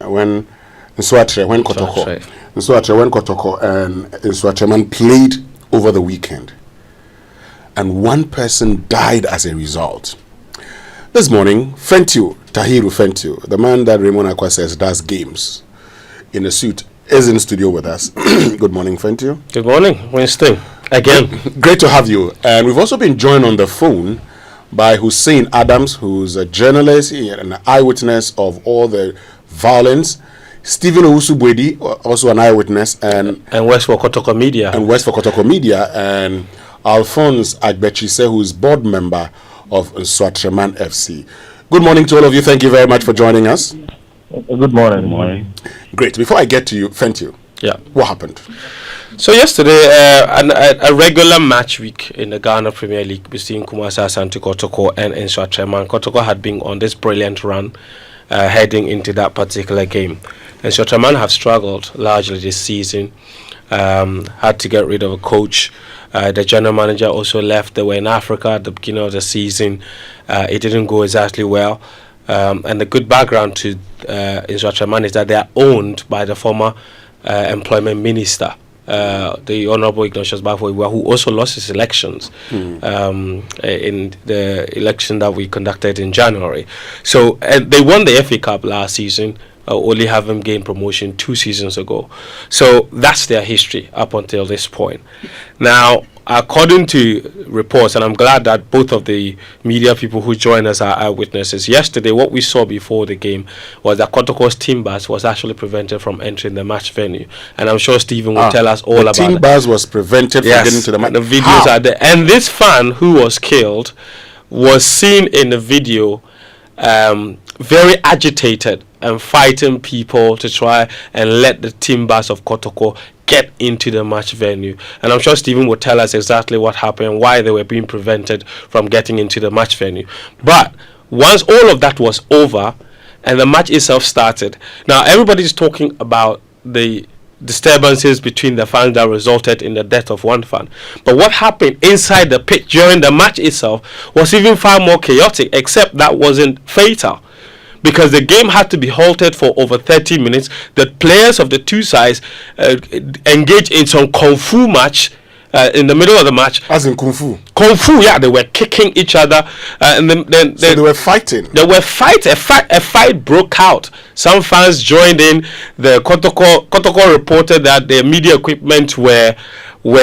when Nsoatre, when Kotoko and Nsoatreman played over the weekend, and one person died as a result. This morning, Tahiru Fentiu, the man that Raymond Akwa says does games in a suit, is in studio with us. Good morning, Fentiu. Good morning, Winston. Again. Great to have you. And we've also been joined on the phone by Hussein Adams, who's a journalist and an eyewitness of all the violence. Stephen Owusu-Bwedi, also an eyewitness, and West for Kotoko Media. And Alphonse Agbechise, who's board member of Nsoatreman FC. Good morning to all of you. Thank you very much for joining us. Good morning. Good morning. Great. Before I get to you, Fentiu, what happened? So yesterday, a regular match week in the Ghana Premier League between Kumasi Asante Kotoko and Nsoatreman. Kotoko had been on this brilliant run heading into that particular game. Nsoatreman have struggled largely this season. Had to get rid of a coach. The general manager also left. They were in Africa at the beginning of the season. It didn't go exactly well. And the good background to Nsoatreman is that they are owned by the former employment minister, the Honorable Ignatius Bafo-Iwa, who also lost his elections in the election that we conducted in January. So they won the FA Cup last season, only having gained promotion 2 seasons ago. So that's their history up until this point. Now, according to reports, and I'm glad that both of the media people who joined us are eyewitnesses, yesterday what we saw before the game was that Kotoko's team bus was actually prevented from entering the match venue. And I'm sure Stephen will tell us all about it. The team bus was prevented from getting to the match. The videos are there. And this fan who was killed was seen in the video very agitated and fighting people to try and let the team bus of Kotoko get into the match venue. And I'm sure Stephen will tell us exactly what happened, why they were being prevented from getting into the match venue. But once all of that was over and the match itself started, now everybody's talking about the disturbances between the fans that resulted in the death of one fan. But what happened inside the pitch during the match itself was even far more chaotic, except that wasn't fatal, because the game had to be halted for over 30 minutes. The players of the two sides engaged in some kung fu match in the middle of the match. As in kung fu? Kung fu, yeah. They were kicking each other. And then so they were fighting? They were fighting. A fight broke out. Some fans joined in. The Kotoko reported that their media equipment were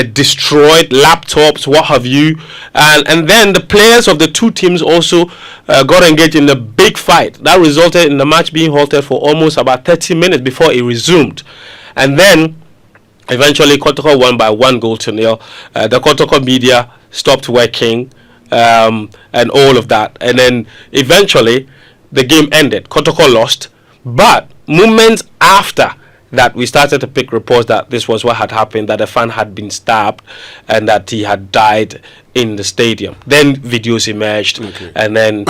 destroyed, laptops, what have you, and then the players of the two teams also got engaged in a big fight that resulted in the match being halted for almost about 30 minutes before it resumed. And then eventually Kotoko won by 1-0. The Kotoko media stopped working and all of that, and then eventually the game ended. Kotoko lost, but moments after that we started to pick reports that this was what had happened, that a fan had been stabbed and that he had died in the stadium. Then videos emerged, and then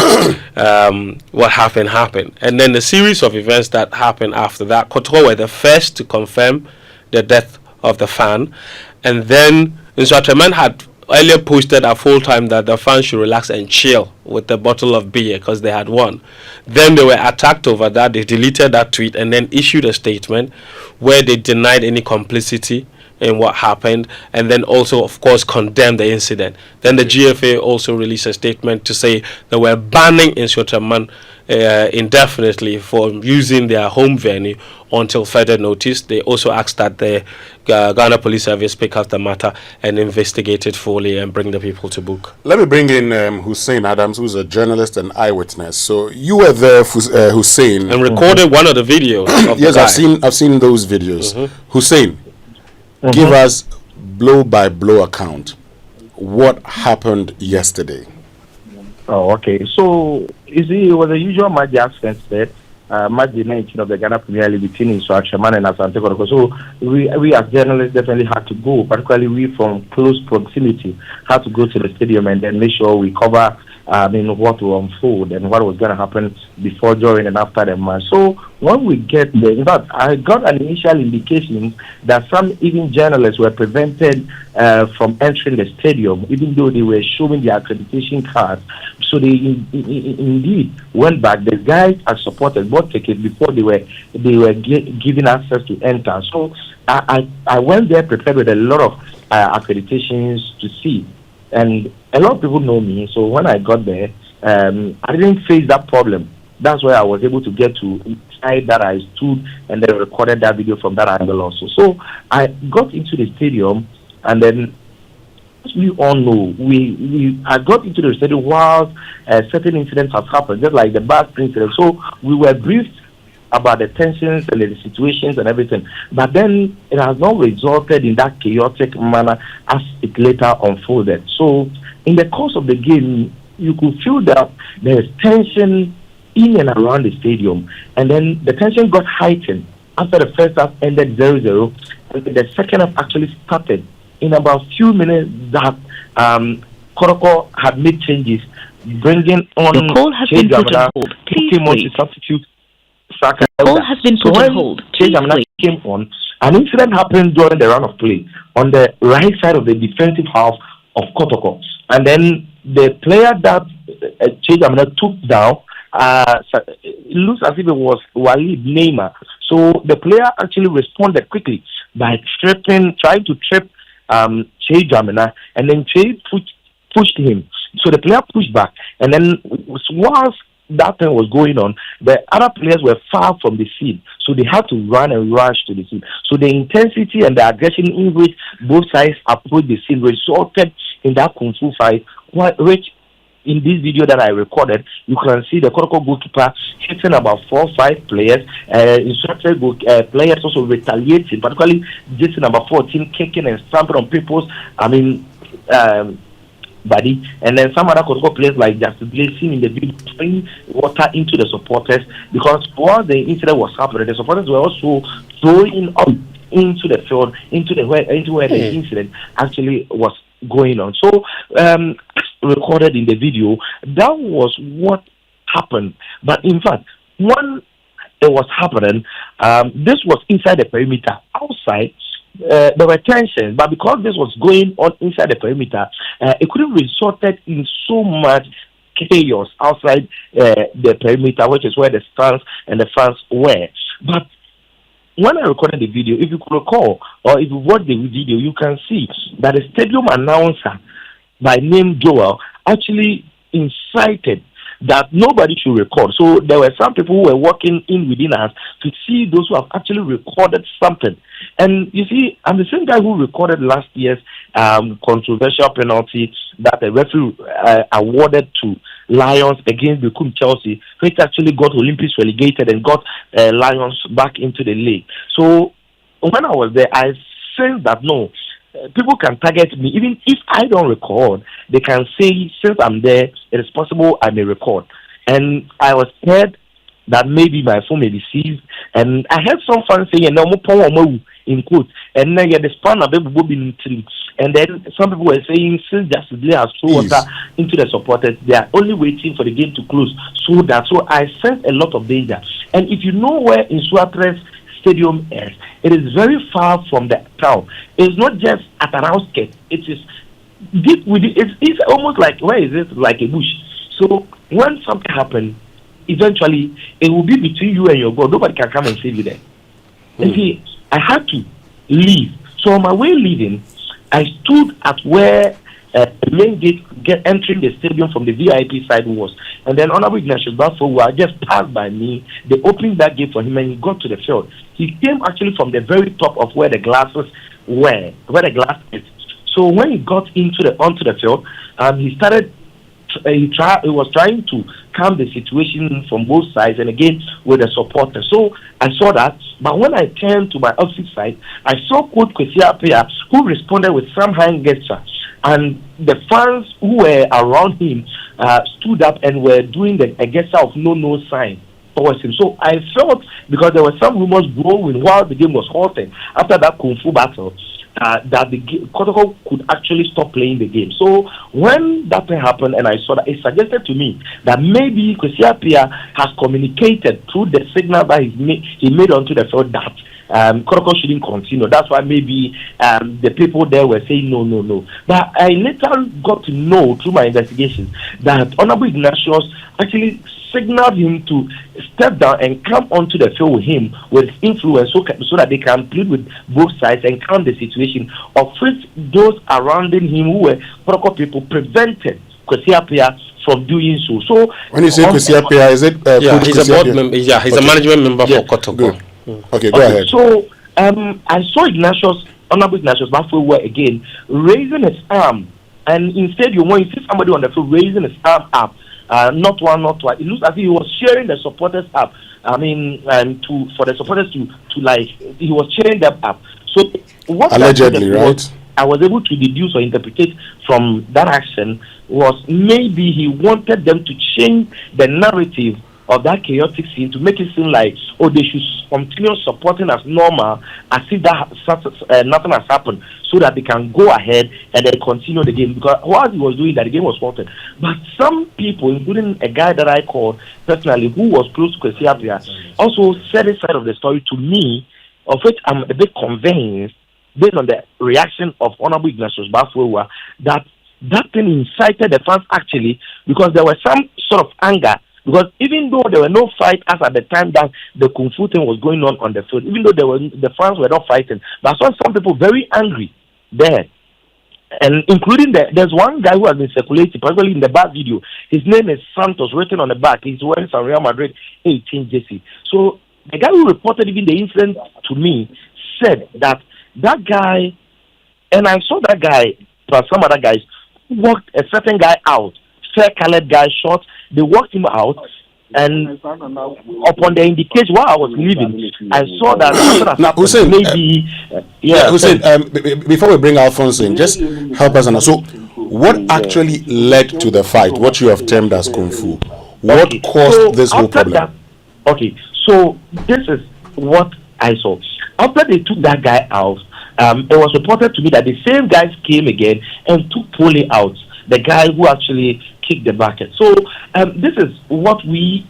what happened. And then the series of events that happened after that, Kotoko were the first to confirm the death of the fan, and then Nsoatreman had earlier posted at full time that the fans should relax and chill with a bottle of beer because they had won. Then they were attacked over that. They deleted that tweet and then issued a statement where they denied any complicity in what happened, and then also, of course, condemned the incident. Then the GFA also released a statement to say they were banning Nsoatreman indefinitely for using their home venue until further notice. They also asked that the Ghana Police Service pick up the matter and investigate it fully and bring the people to book. Let me bring in Hussein Adams, who's a journalist and eyewitness. So you were there, Hussein, and recorded one of the videos. Of yes, the I've seen those videos. Hussein, give us blow by blow account. What happened yesterday? Oh, okay. So, you see, it was a usual match, as Spence said. Match the 19th of the Ghana Premier League between Nsoatreman and Asante Kotoko. So, we as journalists definitely had to go, particularly we from close proximity, had to go to the stadium and then make sure we cover what will unfold and what was going to happen before, during, and after the match. So when we get there, in fact, I got an initial indication that some even journalists were prevented from entering the stadium, even though they were showing their accreditation cards. So they indeed went back. The guys had supported bought tickets before they were given access to enter. So I went there prepared with a lot of accreditations to see, and a lot of people know me. So when I got there, I didn't face that problem. That's why I was able to get to inside that I stood and then recorded that video from that angle also. So I got into the stadium, and then as we all know, I got into the stadium while certain incidents have happened, just like the bus incident. So we were briefed about the tensions and the situations and everything. But then it has not resulted in that chaotic manner as it later unfolded. So in the course of the game, you could feel that there is tension in and around the stadium, and then the tension got heightened after the first half ended 0-0, and the second half actually started in about few minutes that Kotoko had made changes, bringing on the call has been put on hold. Please wait. Substitute Saka. The call has been put on hold. Please wait. Came on, an incident happened during the run of play on the right side of the defensive half of Kotoko, and then the player that Chejamina took down, it looks as if it was Walid Neymar. So the player actually responded quickly by trying to trip Chejamina, and then Che pushed him. So the player pushed back, and then whilst that thing was going on, the other players were far from the scene, so they had to run and rush to the scene. So the intensity and the aggression in which both sides approached the scene resulted in that kung fu fight, which in this video that I recorded, you can see the Kotoko goalkeeper hitting about 4 or 5 players. Nsoatre players also retaliating, particularly Jason number 14 kicking and stamping on people's body. And then some other Kotoko players like Justice Blessing in the video throwing water into the supporters, because while the incident was happening, the supporters were also throwing up into the field, into where the incident actually was going on. So recorded in the video, that was what happened. But in fact, when it was happening, this was inside the perimeter. Outside, there were tensions, but because this was going on inside the perimeter, it could have resulted in so much chaos outside the perimeter, which is where the stands and the fans were. But when I recorded the video, if you could recall, or if you watch the video, you can see that the stadium announcer by name Joel actually incited that nobody should record. So there were some people who were walking in within us to see those who have actually recorded something. And you see, I'm the same guy who recorded last year's controversial penalty that the referee awarded to Lions against the Chelsea, which actually got Olympics relegated and got Lions back into the league. So when I was there, I sensed that no, people can target me. Even if I don't record, they can say, since I'm there, it is possible I may record. And I was scared that maybe my phone may be seized. And I heard some fans saying, no, in quotes, and then the span of and then some people were saying, since Justice Lee has thrown water into the supporters, they are only waiting for the game to close. So I sensed a lot of danger. And if you know where Nsoatre's stadium is, it is very far from the town. It's not just at an outskirts. It is deep within. It's almost like, where is it? Like a bush. So when something happens, eventually it will be between you and your God. Nobody can come and save you there. And see, I had to leave. So on my way leaving, I stood at where the main gate entering the stadium from the VIP side was. And then Honorable Ignatius Bafo just passed by me. They opened that gate for him and he got to the field. He came actually from the very top of where the glasses were, where the glass is. So when he got onto the field, he started. He was trying to calm the situation from both sides, and again with the supporters. So I saw that, but when I turned to my opposite side, I saw Coach Kwesi Appiah, who responded with some hand gesture, and the fans who were around him stood up and were doing a gesture of no sign towards him. So I felt, because there were some rumors growing while the game was halted after that kung fu battle, that the Kotoko could actually stop playing the game. So when that thing happened and I saw that, it suggested to me that maybe Kwesi Appiah has communicated through the signal that he made onto the field that Kotoko shouldn't continue. That's why maybe the people there were saying no. But I later got to know through my investigation that Honorable Ignatius actually signaled him to step down and come onto the field with him with influence so that they can plead with both sides and calm the situation, of which those surrounding him who were protocol people prevented Kwesi Appiah from doing so. So when you say Kwesi Appiah, is it he's a board member, he's a management member for Kotoko. Okay, go ahead. So I saw Honorable Ignatius Bafwewa again raising his arm, and instead you see somebody on the field raising his arm up. Not one, not twice. It looks as if he was cheering the supporters up. I mean, for the supporters to like, he was cheering them up. So what allegedly, right? I was able to deduce or interpret from that action was maybe he wanted them to change the narrative of that chaotic scene to make it seem like, they should continue supporting as normal, as if that nothing has happened, so that they can go ahead and then continue the game. Because while he was doing that, the game was halted. But some people, including a guy that I called personally, who was close to Kwesi Appiah, also said this side of the story to me, of which I'm a bit convinced, based on the reaction of Honorable Ignatius Bafwewa, that thing incited the fans actually, because there was some sort of anger. Because even though there were no fight as at the time that the Kung Fu thing was going on the field, even though the fans were not fighting, but I saw some people very angry there. And including there's one guy who has been circulating, particularly in the back video. His name is Santos, written on the back. He's wearing some Real Madrid 18 jersey. So the guy who reported even the incident to me said that guy, and I saw that guy plus some other guys, walked a certain guy out, fair-colored guy, short. They walked him out, and upon the indication while I was leaving, I saw that Hussein, maybe Hussein, before we bring Alphonse in, just help us understand. So, what actually led to the fight? What you have termed as Kung Fu? What caused this whole problem? So this is what I saw. After they took that guy out, it was reported to me that the same guys came again and took Pole out, the guy who actually kicked the bucket. So this is what we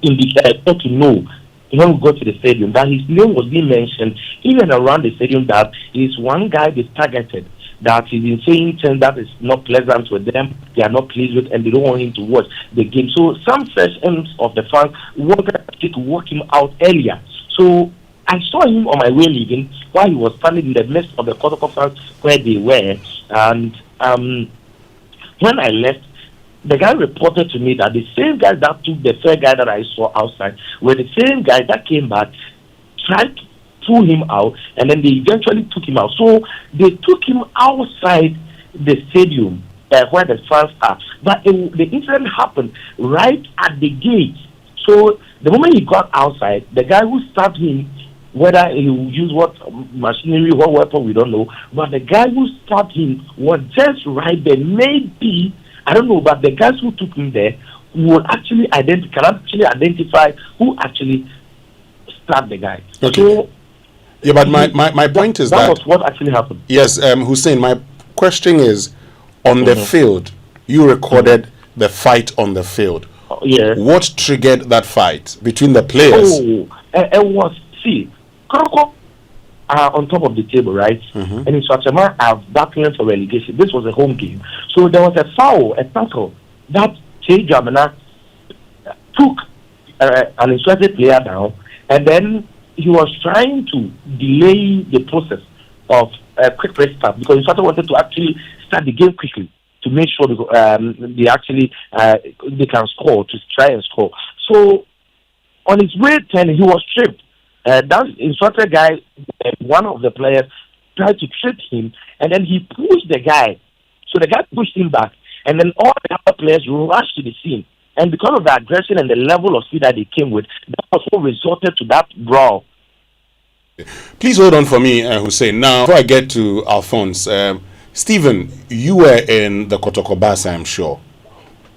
got to know when we got to the stadium, that his name was being mentioned in and around the stadium, that he's one guy they targeted, that he's been saying things that is not pleasant with them, they are not pleased with, and they don't want him to watch the game. So some sections of the fans wanted to walk him out earlier. So I saw him on my way leaving while he was standing in the midst of the Kotoko fans where they were, and when I left, the guy reported to me that the same guy that took the third guy that I saw outside were the same guy that came back, tried to pull him out, and then they eventually took him out. So they took him outside the stadium where the fans are. But the incident happened right at the gate. So the moment he got outside, the guy who stabbed him, whether he will use what machinery, what weapon, we don't know, but the guy who stabbed him was just right there. Maybe, I don't know, but the guys who took him there can actually identify who actually stabbed the guy. Okay. So, yeah, but my point is that was what actually happened. Yes, Hussein, my question is, on the field, you recorded the fight on the field. Yes. What triggered that fight between the players? It was, Kotoko are on top of the table, right? And Nsoatreman are battling for relegation. This was a home game. So there was a foul, a tackle, that Nsoatreman took an Nsoatre player down, and then he was trying to delay the process of a quick restart, because Nsoatre wanted to actually start the game quickly to make sure they can score, to try and score. So on his way 10, he was tripped. That Nsoatre guy, one of the players, tried to trip him, and then he pushed the guy. So the guy pushed him back, and then all the other players rushed to the scene. And because of the aggression and the level of speed that they came with, that also resulted to that brawl. Please hold on for me, Hussein. Now, before I get to Alphonse, Stephen, you were in the Kotoko bus, I'm sure.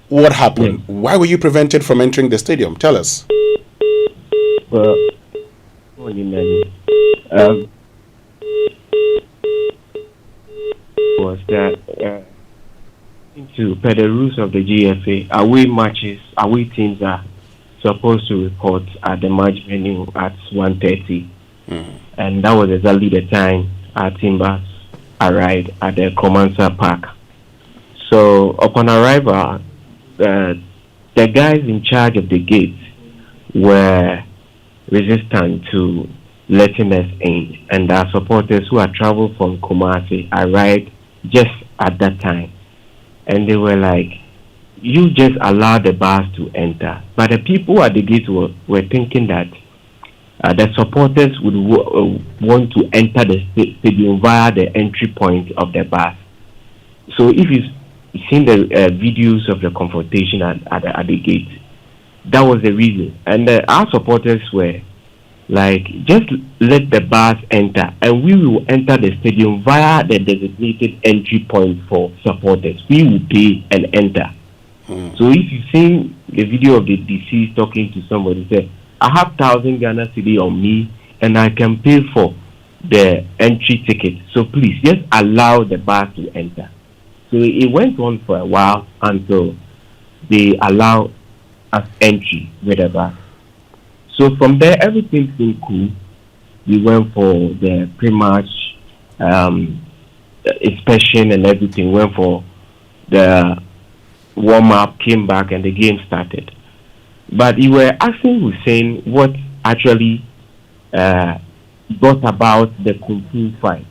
What happened? Why were you prevented from entering the stadium? Tell us. Well, was that per the rules of the GFA, away teams are supposed to report at the match venue at 1:30. and that was exactly the time our Timbers arrived at the Komansa Park. So upon arrival, the guys in charge of the gate were resistant to letting us in, and our supporters who had traveled from Kumasi arrived just at that time, and they were like, you just allow the bus to enter. But the people at the gate were thinking that the supporters would want to enter the stadium via the entry point of the bus. So if you've seen the videos of the confrontation at the gate, that was the reason. And our supporters were like, just let the bus enter, and we will enter the stadium via the designated entry point for supporters. We will pay and enter. So if you've seen the video of the deceased talking to somebody, say, I have 1,000 Ghana cedi on me, and I can pay for the entry ticket. So please, just allow the bus to enter. So it went on for a while until they allowed us entry with the bus. So from there, everything seemed cool. We went for the pre-match inspection and everything. Went for the warm-up, came back, and the game started. But you were asking Hussein what actually brought about the Kung Fu fight.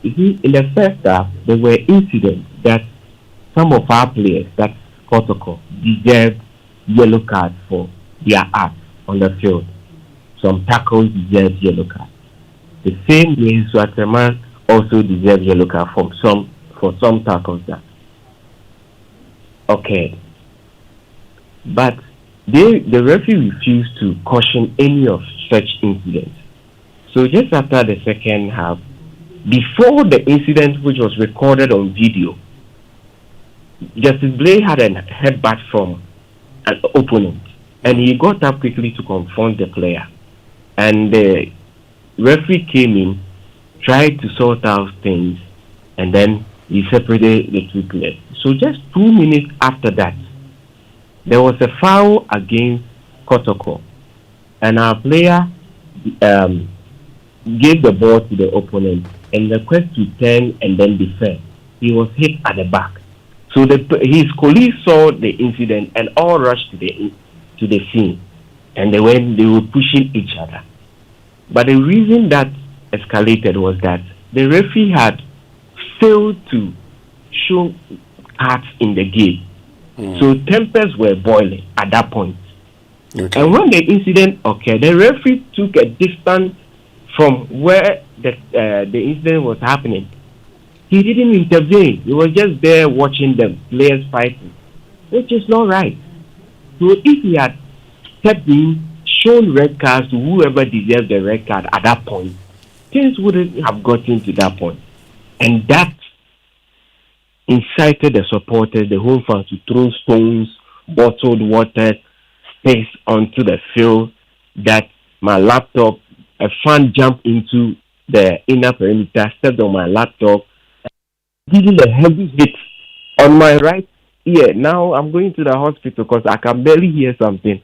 You see, in the first half, there were incidents that some of our players, that's protocol, deserved yellow cards for their acts on the field. Some tackles deserved yellow cards. The same way Nsoatreman also deserved yellow card for some tackles. Okay. But the referee refused to caution any of such incidents. So just after the second half, before the incident which was recorded on video, Justice Blay had a headbutt from an opponent, and he got up quickly to confront the player. And the referee came in, tried to sort out things, and then he separated the two players. So just 2 minutes after that, there was a foul against Kotoko, and our player gave the ball to the opponent and requested to turn and then defend. He was hit at the back. So his colleagues saw the incident and all rushed to the scene, and they were pushing each other. But the reason that escalated was that the referee had failed to show cards in the game. So tempers were boiling at that point. Okay. And when the incident occurred, the referee took a distance from where the incident was happening. He didn't intervene. He was just there watching the players fighting, which is not right. So if he had stepped in, shown red cards to whoever deserved the red card at that point, things wouldn't have gotten to that point. And that incited the supporters, the home fans, to throw stones, bottled water, sticks onto the field. That my laptop, a fan jumped into the inner perimeter, stepped on my laptop, giving a heavy hit on my right ear. Now I'm going to the hospital because I can barely hear something.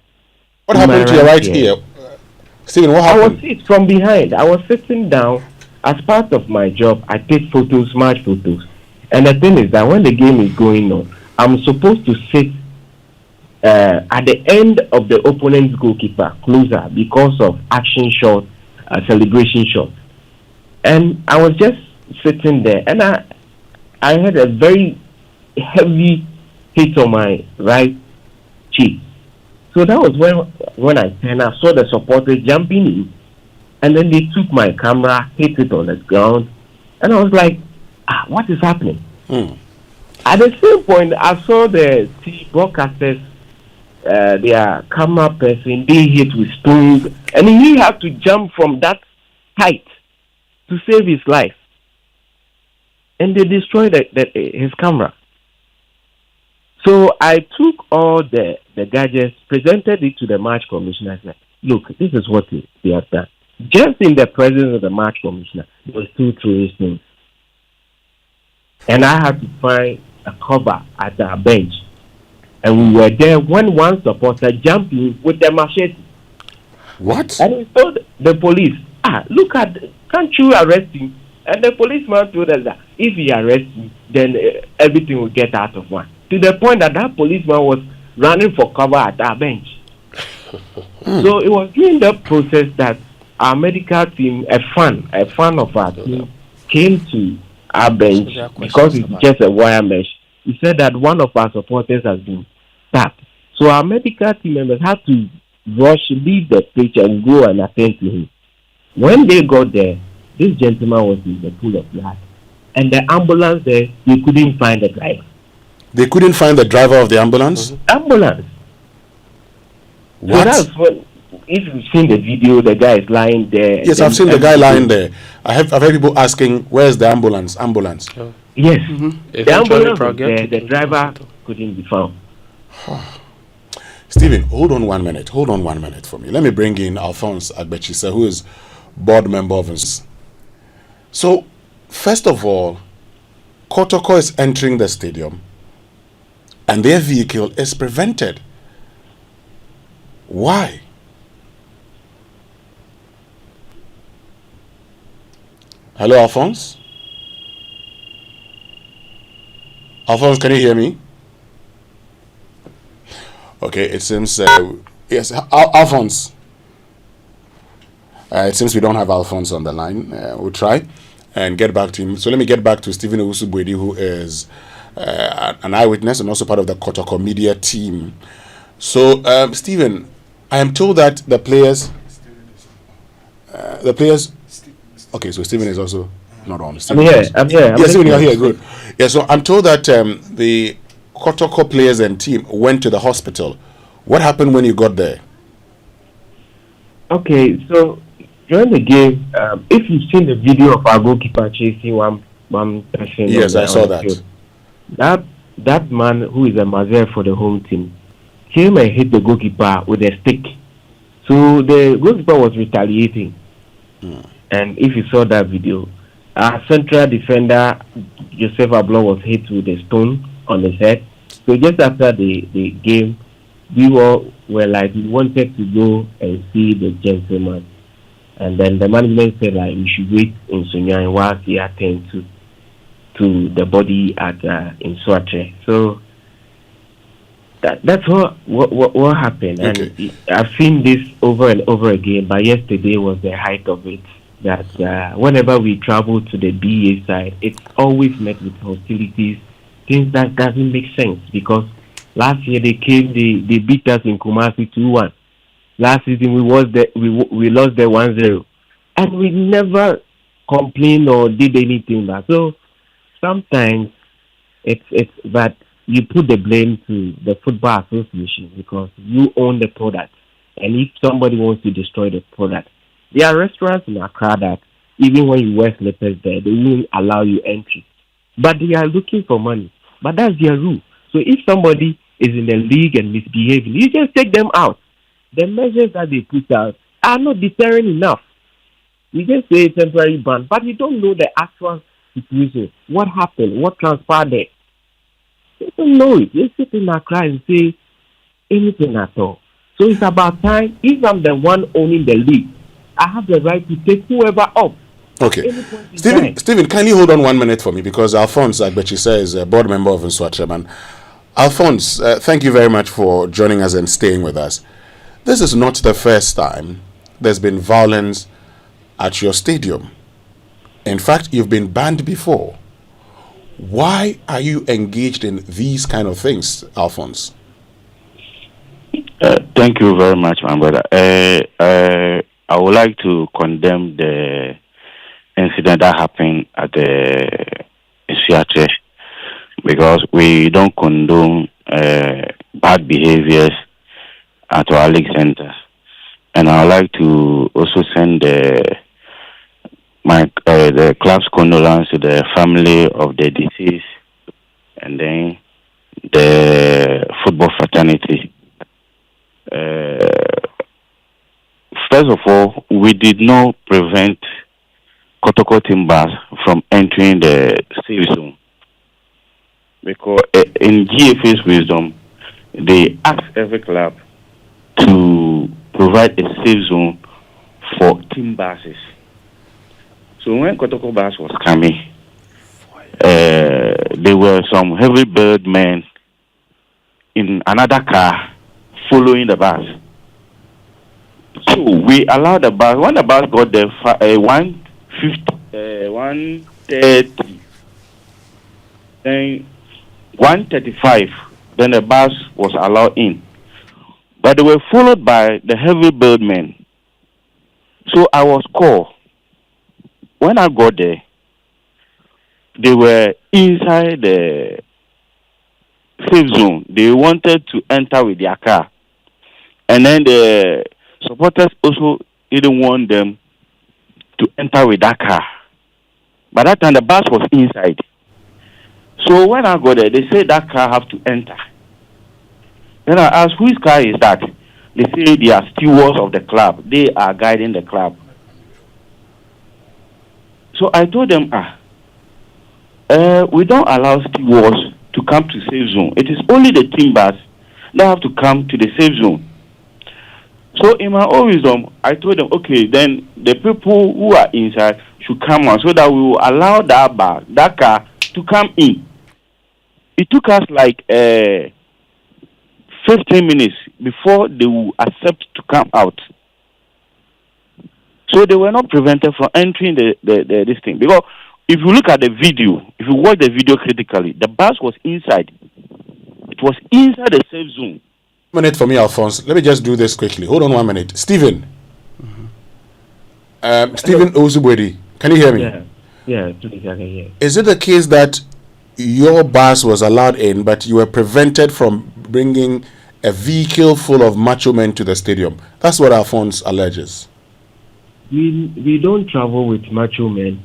What happened to your right ear? Stephen, what happened? I was hit from behind. I was sitting down. As part of my job, I take photos, match photos. And the thing is that when the game is going on, I'm supposed to sit at the end of the opponent's goalkeeper, closer, because of action shots, celebration shots. And I was just sitting there, and I had a very heavy hit on my right cheek. So that was when I turned, I saw the supporters jumping in, and then they took my camera, hit it on the ground, and I was like, what is happening? At the same point, I saw the broadcasters, their camera person, being hit with stones, and he had to jump from that height to save his life. And they destroyed his camera. So I took all the gadgets, presented it to the match commissioner. I said, look, this is what they have done. Just in the presence of the match commissioner, there was 2 throwing stones. And I had to find a cover at our bench. And we were there when one supporter jumped in with the machete. What? And he told the police, look at, can't you arrest him? And the policeman told us that if he arrests him, then everything will get out of hand. To the point that policeman was running for cover at our bench. So it was during that process that our medical team, a fan of our team, came to our bench because it's just a wire mesh. He said that one of our supporters has been stabbed. So our medical team members had to leave the pitch and go and attend to him. When they got there, this gentleman was in the pool of blood. And the ambulance there, they couldn't find the driver. They couldn't find the driver of the ambulance? Ambulance. What? So that's when, if you've seen the video, the guy is lying there. Yes, I've seen the guy lying there. I've heard people asking, where's the ambulance? Ambulance. Oh. Yes. The ambulance was there, the driver couldn't be found. Stephen, hold on 1 minute. Hold on 1 minute for me. Let me bring in Alphonse Agbechisa, who is board member of Nsoatre. So, first of all, Kotoko is entering the stadium and their vehicle is prevented. Why? Hello, Alphonse? Alphonse, can you hear me? Okay, it seems, yes, Alphonse. It seems we don't have Alphonse on the line. We'll try and get back to him. So let me get back to Stephen Owusu-Boadi, who is an eyewitness and also part of the Kotoko media team. So, Stephen, I am told that the players, okay, so Stephen is also not on. I'm here. Yes, Stephen, you're here, good. Yeah, so I'm told that the Kotoko players and team went to the hospital. What happened when you got there? Okay, so during the game, if you've seen the video of our goalkeeper chasing one person, yes, I saw that. That man who is a mazer for the home team came and hit the goalkeeper with a stick. So the goalkeeper was retaliating. And if you saw that video, our central defender Joseph Ablon was hit with a stone on his head. So just after the game, we were like, we wanted to go and see the gentleman. And then the management said like we should wait in Sunyani whilst he attend to the body at Nsoatre. So that's what happened. Okay. And I've seen this over and over again, but yesterday was the height of it. That whenever we travel to the BA side, it's always met with hostilities, things that doesn't make sense, because last year they came, they beat us in Kumasi 2-1. Last season we lost there 1-0, and we never complained or did anything back. So sometimes it's that you put the blame to the football association because you own the product, and if somebody wants to destroy the product, there are restaurants in Accra that even when you wear slippers there, they won't allow you entry. But they are looking for money. But that's their rule. So if somebody is in the league and misbehaving, you just take them out. The measures that they put out are not deterring enough. You just say temporary ban, but you don't know the actual situation. What happened? What transpired there? You don't know it. You sit in Accra and say anything at all. So it's about time. If I'm the one owning the league, I have the right to take whoever up. Okay. Stephen, can you hold on 1 minute for me? Because Alphonse Agbechisa is a board member of Nsoatreman. Alphonse, thank you very much for joining us and staying with us. This is not the first time there's been violence at your stadium. In fact, you've been banned before. Why are you engaged in these kind of things, Alphonse? Thank you very much, my brother. I would like to condemn the incident that happened at the Nsoatre, because we don't condone bad behaviors at our league center. And I would like to also send the club's condolence to the family of the deceased and then the football fraternity. First of all, we did not prevent Kotoko Timbers from entering the safe zone, because in GFA's wisdom, they ask every club to provide a safe zone for team buses So when Kotoko bus was coming, there were some heavy bird men in another car following the bus. So we allowed the bus. When the bus got there, 1:30, then 1:35, then the bus was allowed in. But they were followed by the heavy bird men. So I was called. When I got there, they were inside the safe zone. They wanted to enter with their car. And then the supporters also didn't want them to enter with that car. By that time, the bus was inside. So when I got there, they said that car have to enter. Then I asked, whose car is that? They say they are stewards of the club. They are guiding the club. So I told them, we don't allow stewards to come to safe zone. It is only the team bus that have to come to the safe zone. So in my own wisdom, I told them, okay, then the people who are inside should come out so that we will allow that car to come in. It took us like 15 minutes before they will accept to come out. So they were not prevented from entering this thing. Because if you look at the video, if you watch the video critically, the bus was inside. It was inside the safe zone. Minute for me, Alphonse. Let me just do this quickly. Hold on 1 minute. Stephen. Stephen Ozubwedi, can you hear me? Yeah, please, I can hear. Is it the case that your bus was allowed in, but you were prevented from bringing a vehicle full of macho men to the stadium? That's what Alphonse alleges. We don't travel with macho men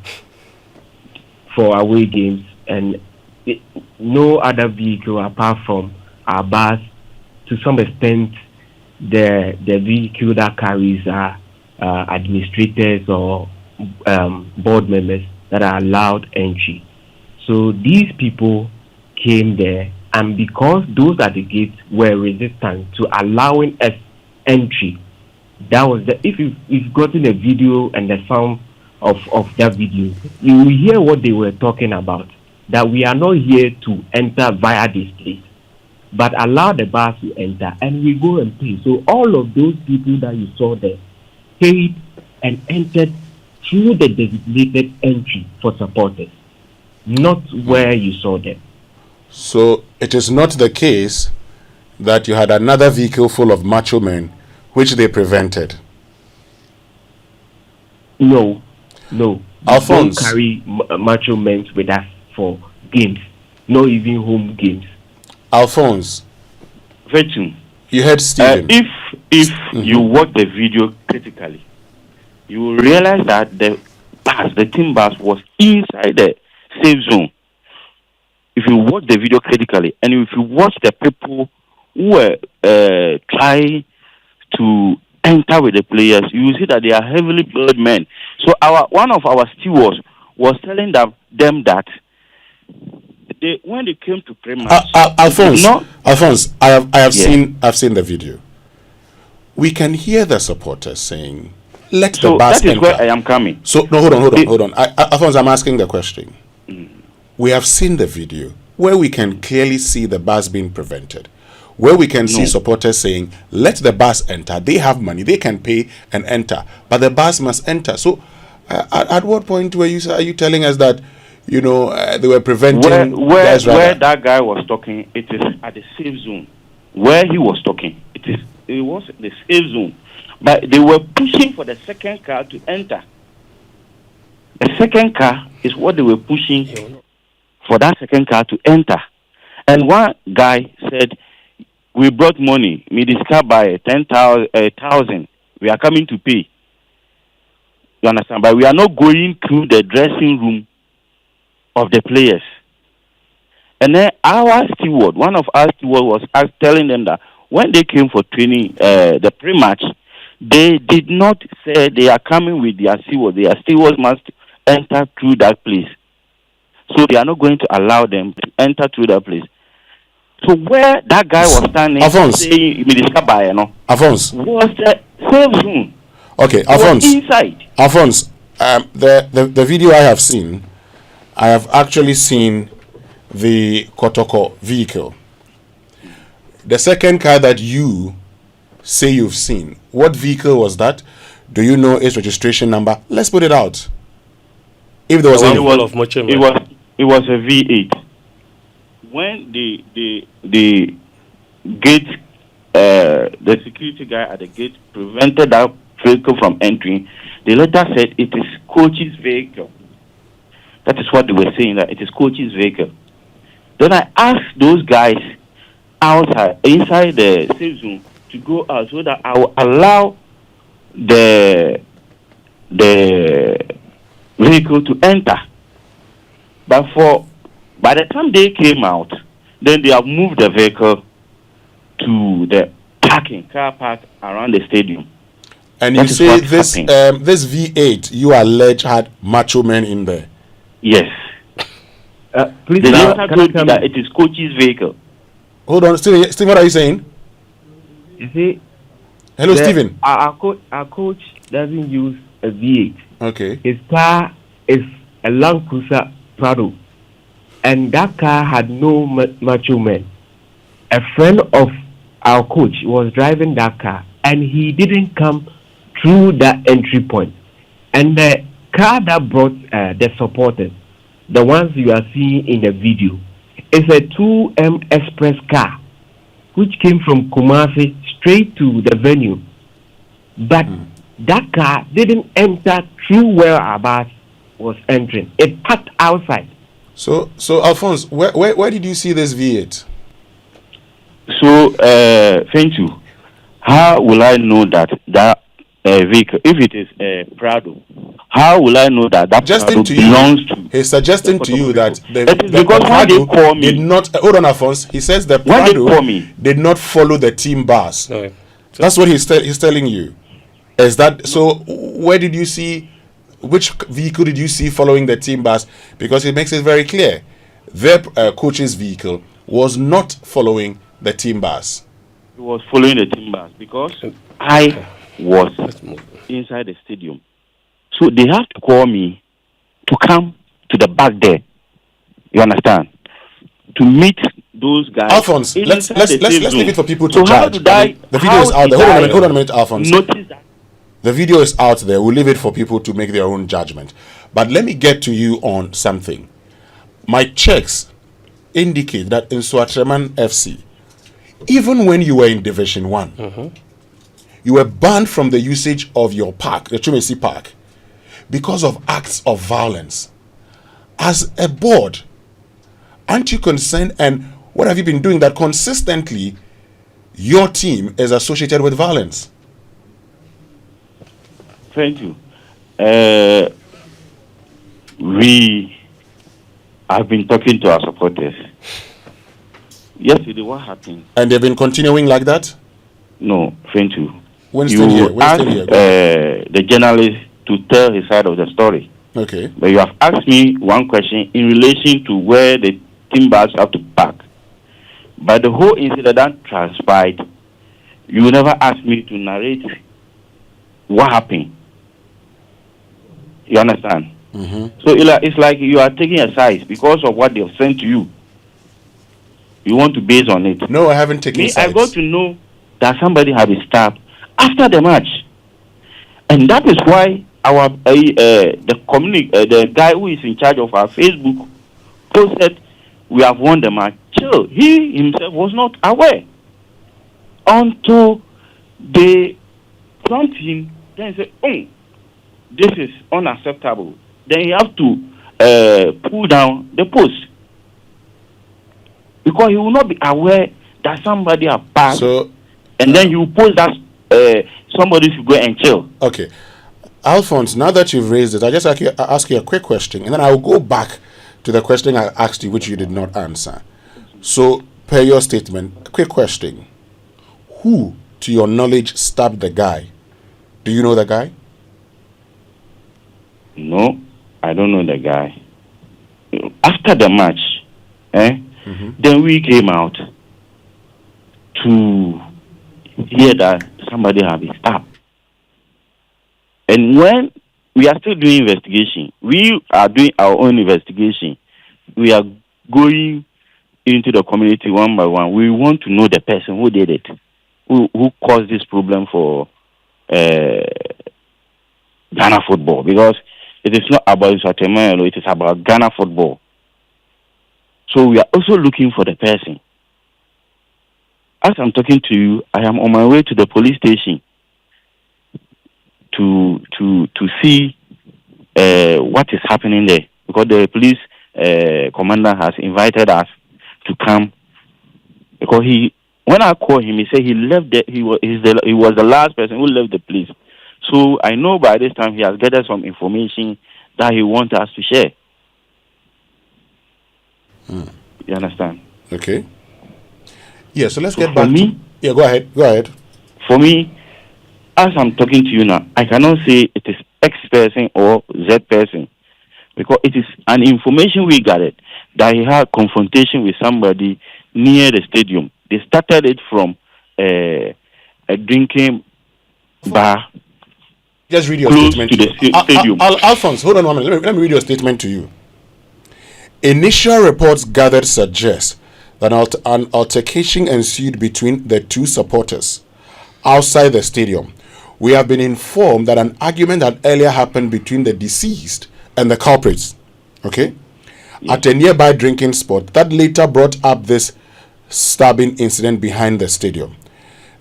for away games, and no other vehicle apart from our bus. To some extent, the vehicle that carries administrators or board members that are allowed entry. So these people came there, and because those at the gate were resistant to allowing us entry, that was if you've gotten a video and the sound of that video, you will hear what they were talking about, that we are not here to enter via this place, but allow the bus to enter and we go and pay. So all of those people that you saw there paid and entered through the designated entry for supporters, not where you saw them. So it is not the case that you had another vehicle full of macho men which they prevented? No. Alphonse, don't carry macho men with us for games, not even home games. Alphonse, Virgin, you heard Stephen. If you watch the video critically, you will realize that the team bus was inside the safe zone. If you watch the video critically, and if you watch the people who were trying to enter with the players, you will see that they are heavily built men. So one of our stewards was telling them that when they came to pre-match, Alphonse, I've seen the video. We can hear the supporters saying, "Let the bus enter." That is where I am coming. So no, hold on. Alphonse, I'm asking the question. We have seen the video where we can clearly see the bus being prevented, where we can see supporters saying, "Let the bus enter. They have money. They can pay and enter, but the bus must enter." So, at what point are you telling us that they were preventing where that guy was talking? It is at the safe zone where he was talking. It was the safe zone, but they were pushing for the second car to enter. The second car is what they were pushing for, that second car to enter. And one guy said, "We brought money. Me this car by 10,000. We are coming to pay." You understand? But we are not going through the dressing room of the players. And then one of our steward was telling them that when they came for training, the pre-match, they did not say they are coming with their steward. Their stewards must enter through that place. So they are not going to allow them to enter through that place. So where that guy was standing, saying, Alphonse, was the safe zone. Okay, Alphonse. Inside. Alphonse, The video I have seen, I have actually seen the Kotoko vehicle. The second car that you say you've seen, what vehicle was that? Do you know its registration number? Let's put it out. If there was it was a V8. When the gate, the security guy at the gate prevented that vehicle from entering, the letter said it is coach's vehicle. That is what they were saying, that it is coach's vehicle. Then I asked those guys inside the safe zone to go out so that I will allow the vehicle to enter. But by the time they came out, then they have moved the vehicle to the car park around the stadium. And you say this V8 you allege had macho men in there? Yes. Please, the letter told me that it is coach's vehicle. Hold on, Stephen, what are you saying? You see, hello, Stephen. Our coach doesn't use a V8. Okay. His car is a Land Cruiser Prado, and that car had no macho men. A friend of our coach was driving that car, and he didn't come through that entry point. And the car that brought the supporters, the ones you are seeing in the video, is a 2M Express car, which came from Kumasi straight to the venue. But that car didn't enter through where Abbas was entering. It parked outside. So Alphonse, where did you see this V8? So, thank you. How will I know that vehicle, if it is Prado, how will I know that Prado belongs to? He's suggesting to you that the Prado did not. Hold on, Alphonse. He says the Prado did not follow the team bus. No. That's what he's telling you. Is that so? Where did you see? Which vehicle did you see following the team bus? Because it makes it very clear, their coach's vehicle was not following the team bus. It was following the team bus because I was inside the stadium. So they have to call me to come to the back there. You understand? To meet those guys. Alphonse, let's leave it for people to judge. The video is out there. Hold on a minute, Alphonse. Notice that. The video is out there. We'll leave it for people to make their own judgment. But let me get to you on something. My checks indicate that in Nsoatreman FC, even when you were in Division 1, you were banned from the usage of your park, the Chumesi Park, because of acts of violence. As a board, aren't you concerned? And what have you been doing that consistently your team is associated with violence? Thank you. We have been talking to our supporters. Yesterday, what happened? And they've been continuing like that? No, thank you. Winston here. The journalist to tell his side of the story. Okay. But you have asked me one question in relation to where the team bus have to park. But the whole incident that transpired, you never asked me to narrate what happened. You understand? So it's like you are taking a side because of what they have sent to you. You want to base on it. No, I haven't taken sides. I got to know that somebody had been stabbed after the match. And that is why our the guy who is in charge of our Facebook posted, we have won the match. Chill. He himself was not aware until they prompt him. Then he said, "Oh, this is unacceptable." Then you have to pull down the post because he will not be aware that somebody has passed. So, and then you post that somebody should go and chill. Okay. Alphonse, now that you've raised it, I just ask you a quick question, and then I'll go back to the question I asked you, which you did not answer. So, per your statement, a quick question. Who, to your knowledge, stabbed the guy? Do you know the guy? No, I don't know the guy. After the match, then we came out to hear that somebody had been stabbed. And when we are still doing investigation. We are doing our own investigation. We are going into the community one by one. We want to know the person who did it, who caused this problem for Ghana football, because it is not about Nsoatreman, it is about Ghana football. So we are also looking for the person. As I'm talking to you, I am on my way to the police station to see what is happening there, because the police commander has invited us to come, because when I called him, he said he left. He was the last person who left the place. So I know by this time he has gathered some information that he wants us to share. You understand? Okay. Yeah. So let's get back. Yeah. Go ahead. For me, as I'm talking to you now, I cannot say it is X person or Z person, because it is an information we gathered that he had confrontation with somebody near the stadium. They started it from a drinking bar. Just read your statement to the stadium. Alphonse, hold on 1 minute. Let me read your statement to you. Initial reports gathered suggest that an altercation ensued between the two supporters outside the stadium. We have been informed that an argument had earlier happened between the deceased and the culprits, okay, at a nearby drinking spot that later brought up this stabbing incident behind the stadium.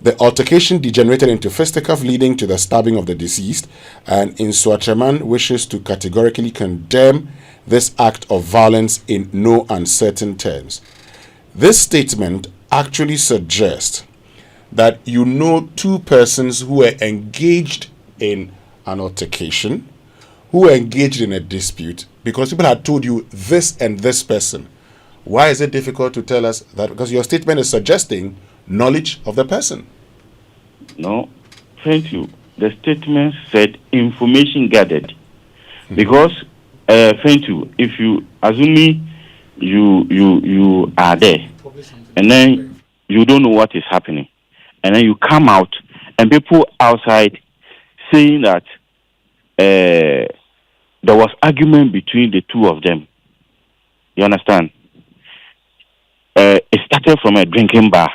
The altercation degenerated into fisticuff, leading to the stabbing of the deceased, and Nsoatreman wishes to categorically condemn this act of violence in no uncertain terms. This statement actually suggests that you know two persons who were engaged in an altercation, who were engaged in a dispute, because people had told you this and this person. Why is it difficult to tell us that? Because your statement is suggesting knowledge of the person. No, thank you. The statement said information gathered. Because, thank you, if you assume you are there, and then you don't know what is happening, and then you come out, and people outside saying that there was argument between the two of them. You understand? It started from a drinking bar,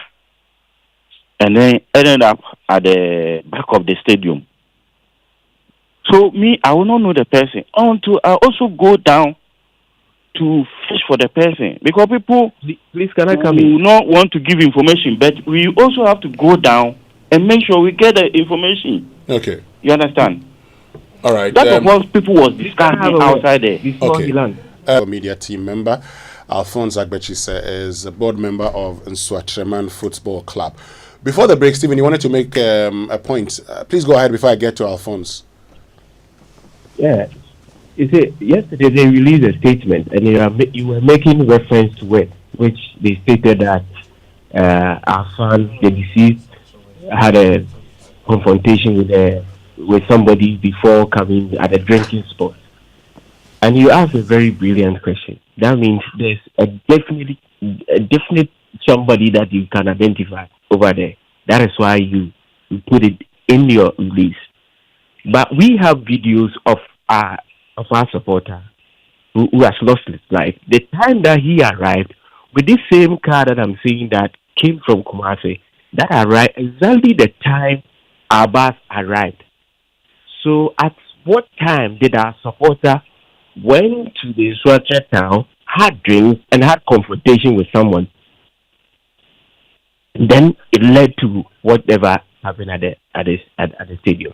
and then ended up at the back of the stadium. So me, I will not know the person until I also go down to fish for the person, because people, please, can I come in? Do not want to give information, but we also have to go down and make sure we get the information. Okay. You understand? All right. That's what people was discussing outside there. Okay. Media team member Alphonse Agbechise is a board member of Nsoatreman Football Club. Before the break, Stephen, you wanted to make a point. Please go ahead before I get to Alphonse. Yeah. You see, yesterday they released a statement, and you were making reference to it, which they stated that our son, the deceased, had a confrontation with somebody before coming at a drinking spot. And you asked a very brilliant question. That means there's a definite somebody that you can identify over there. That is why you put it in your release. But we have videos of our supporter who has lost his life. The time that he arrived with this same car that I'm seeing that came from Kumasi, that arrived exactly the time our bus arrived. So at what time did our supporter went to the Nsoatre town, had drinks, and had confrontation with someone? Then it led to whatever happened at the stadium.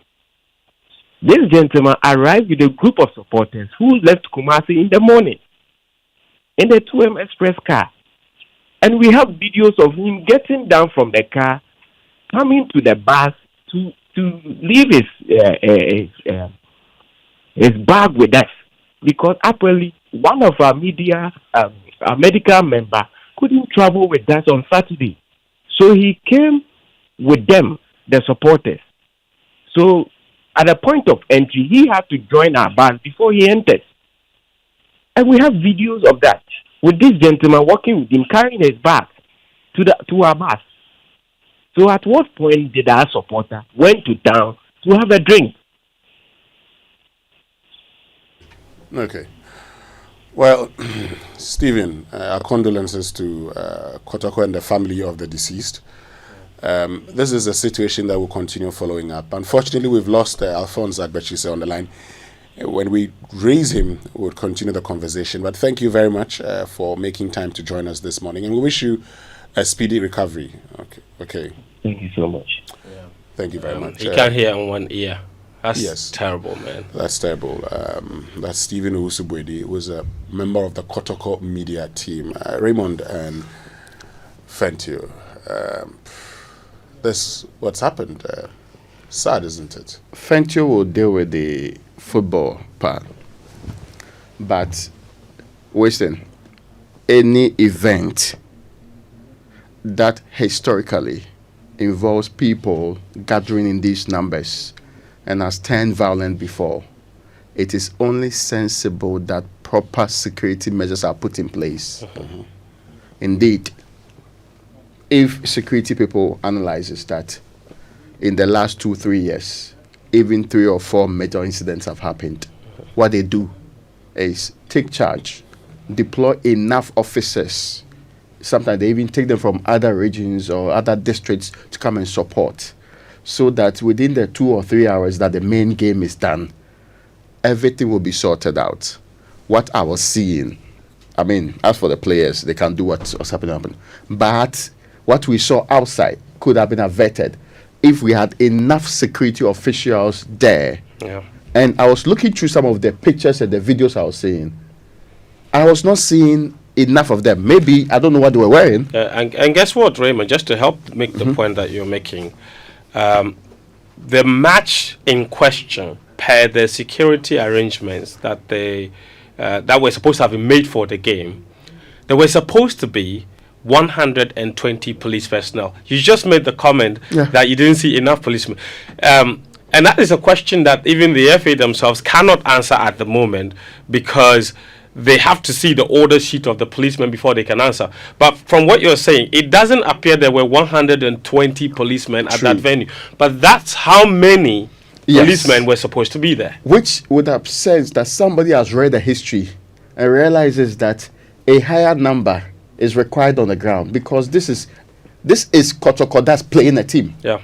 This gentleman arrived with a group of supporters who left Kumasi in the morning in the 2M Express car. And we have videos of him getting down from the car, coming to the bus to leave his bag with us. Because apparently one of our our medical member couldn't travel with us on Saturday. So he came with them, the supporters. So at the point of entry, he had to join our bus before he enters. And we have videos of that, with this gentleman walking with him, carrying his bag to our bus. So at what point did our supporter went to town to have a drink? Okay. Well, Stephen, our condolences to Kotoko and the family of the deceased. This is a situation that will continue following up. Unfortunately, we've lost Alphonse Agbechise on the line. When we raise him, we'll continue the conversation. But thank you very much for making time to join us this morning. And we wish you a speedy recovery. Okay. Thank you so much. Yeah. Thank you very much. You can't hear in one ear. That's yes. terrible, man. That's terrible. That's Stephen Owusu-Boadi, who was a member of the Kotoko media team. Raymond and Fentio, this what's happened. Sad, isn't it? Fentio will deal with the football part, but Winston, any event that historically involves people gathering in these numbers and has turned violent before, it is only sensible that proper security measures are put in place. Indeed, if security people analyzes that in the last 2-3 years, even 3 or 4 major incidents have happened, what they do is take charge, deploy enough officers. Sometimes they even take them from other regions or other districts to come and support, so that within the 2 or 3 hours that the main game is done, everything will be sorted out. What I was seeing, I mean, as for the players, they can do what's happening. But what we saw outside could have been averted if we had enough security officials there. Yeah. And I was looking through some of the pictures and the videos I was seeing. I was not seeing enough of them. Maybe, I don't know what they were wearing. And guess what, Raymond, just to help make the point that you're making, the match in question, per the security arrangements that that were supposed to have been made for the game, there were supposed to be 120 police personnel. You just made the comment that you didn't see enough policemen. And that is a question that even the FA themselves cannot answer at the moment, because they have to see the order sheet of the policemen before they can answer. But from what you're saying, it doesn't appear there were 120 policemen at that venue. But that's how many policemen were supposed to be there. Which would have said that somebody has read the history and realizes that a higher number is required on the ground, because this is Kotoko that's playing a team. Yeah.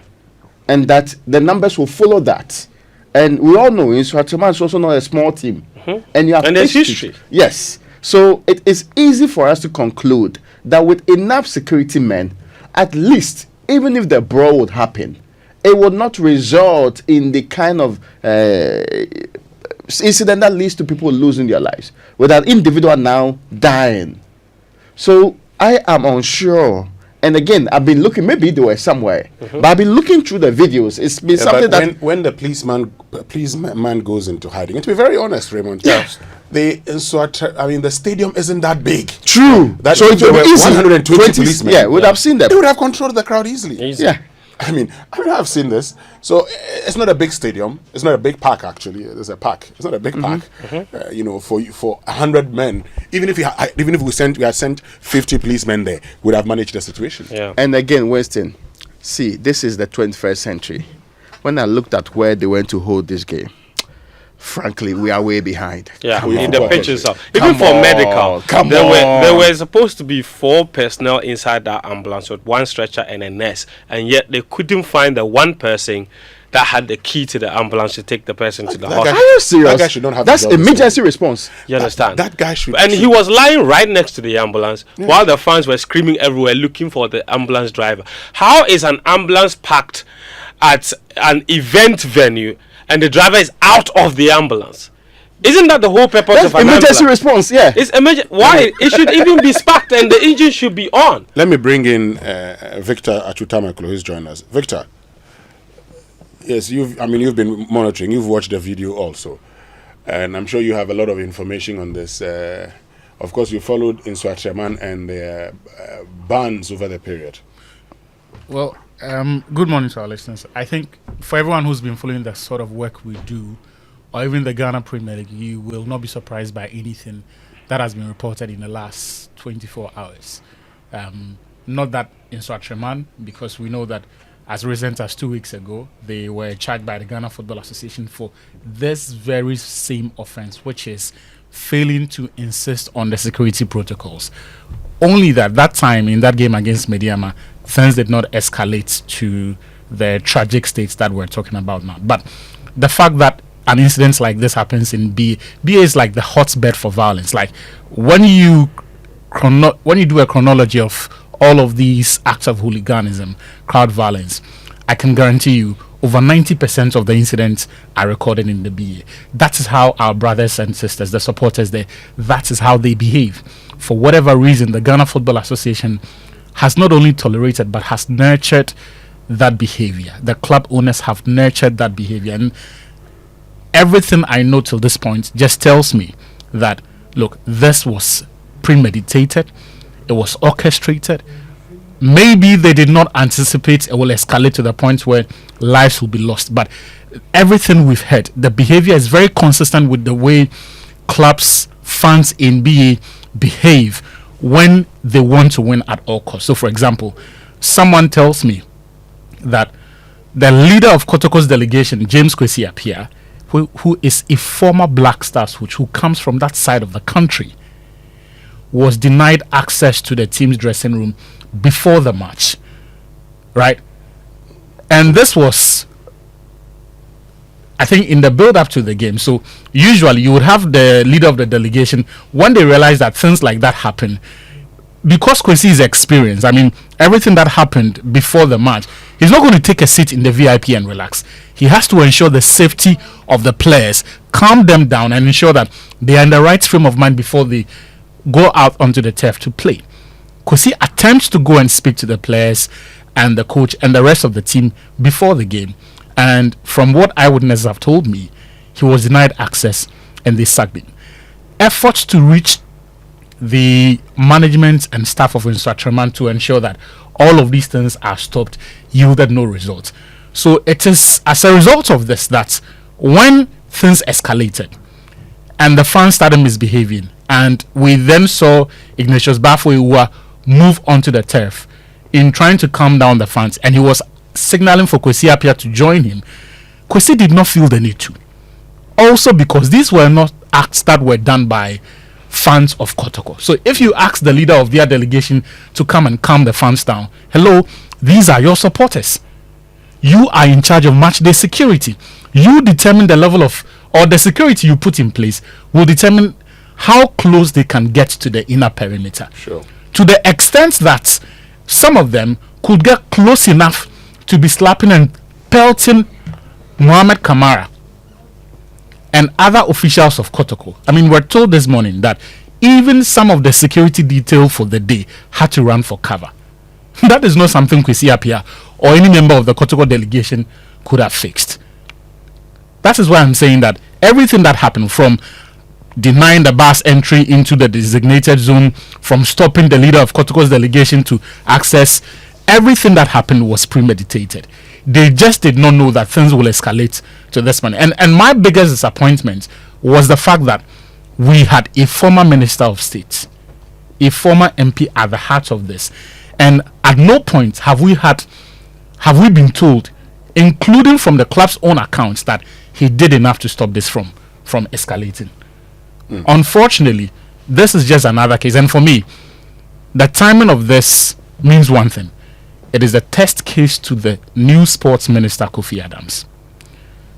And that the numbers will follow that. And we all know Nsoatreman is also not a small team. And you have there's history. Yes. So it is easy for us to conclude that with enough security men, at least, even if the brawl would happen, it would not result in the kind of incident that leads to people losing their lives, with an individual now dying. So I am unsure. And again, I've been looking, maybe they were somewhere, but I've been looking through the videos. It's been something that... When the policeman goes into hiding, and to be very honest, Raymond, the stadium isn't that big. True. So it would be easy. 120 policemen. Yeah, would have seen them. They would have controlled the crowd easily. Easy. Yeah. I mean, I've seen this. So it's not a big stadium. It's not a big park, actually. There's a park. It's not a big park. For 100 men, even if we had sent 50 policemen there, would have managed the situation. Yeah. And again, Winston, see, this is the 21st century. When I looked at where they went to hold this game, frankly, we are way behind. Yeah, in the pictures even for medical, there were supposed to be 4 personnel inside that ambulance with 1 stretcher and a nurse, and yet they couldn't find the one person that had the key to the ambulance to take the person to the hospital. Are you serious? That guy should not have That's emergency response. You understand? That guy should. And he was lying right next to the ambulance while the fans were screaming everywhere looking for the ambulance driver. How is an ambulance parked at an event venue and the driver is out of the ambulance? Isn't that the whole purpose of an emergency ambulance? response? Yeah. It's why? It should even be sparked and the engine should be on. Let me bring in Victor Achutamaklo, who's joined us. Victor, yes, you've been monitoring. You've watched the video also, and I'm sure you have a lot of information on this. Of course, you followed Nsoatreman and their bans over the period. Well, good morning to our listeners. I think for everyone who's been following the sort of work we do, or even the Ghana Premier League, you will not be surprised by anything that has been reported in the last 24 hours. Not that Nsoatreman, because we know that as recent as 2 weeks ago, they were charged by the Ghana Football Association for this very same offense, which is failing to insist on the security protocols. Only that time in that game against Mediama, things did not escalate to the tragic states that we're talking about now. But the fact that an incident like this happens in BA is like the hotbed for violence. Like when you do a chronology of all of these acts of hooliganism, crowd violence, I can guarantee you over 90% of the incidents are recorded in the BA. That is how our brothers and sisters, the supporters there, that is how they behave. For whatever reason, the Ghana Football Association has not only tolerated but has nurtured that behavior. The club owners have nurtured that behavior, and everything I know till this point just tells me that, look, this was premeditated, it was orchestrated. Maybe they did not anticipate it will escalate to the point where lives will be lost, but everything we've heard, the behavior is very consistent with the way clubs, fans in BA behave when they want to win at all costs. So, for example, someone tells me that the leader of Kotoko's delegation, James Kwesi Appiah, who is a former Black Stars coach who comes from that side of the country, was denied access to the team's dressing room before the match, right? And this was, I think, in the build-up to the game. So usually you would have the leader of the delegation, when they realize that things like that happen, because Kwesi is experienced, I mean, everything that happened before the match, he's not going to take a seat in the VIP and relax. He has to ensure the safety of the players, calm them down, and ensure that they are in the right frame of mind before they go out onto the turf to play. Kwesi attempts to go and speak to the players and the coach and the rest of the team before the game. And from what eyewitnesses have told me, he was denied access and they sacked him. Efforts to reach the management and staff of Nsoatreman to ensure that all of these things are stopped yielded no result. So it is as a result of this that when things escalated and the fans started misbehaving, and we then saw Ignatius Bafoiwa move onto the turf in trying to calm down the fans, and he was signaling for Kwesi Appiah to join him, Kwesi did not feel the need to. Also because these were not acts that were done by fans of Kotoko. So if you ask the leader of their delegation to come and calm the fans down, hello, these are your supporters. You are in charge of match day security. You determine the level of, or the security you put in place will determine how close they can get to the inner perimeter. Sure. To the extent that some of them could get close enough to be slapping and pelting Mohamed Kamara and other officials of Kotoko. I mean, we're told this morning that even some of the security detail for the day had to run for cover. That is not something Kwesi Appiah or any member of the Kotoko delegation could have fixed. That is why I'm saying that everything that happened, from denying the bus entry into the designated zone, from stopping the leader of Kotoko's delegation to access, everything that happened was premeditated. They just did not know that things will escalate to this point. And my biggest disappointment was the fact that we had a former Minister of State, a former MP at the heart of this. And at no point have we been told, including from the club's own accounts, that he did enough to stop this from escalating. Unfortunately, this is just another case. And for me, the timing of this means one thing. It is a test case to the new sports minister, Kofi Adams.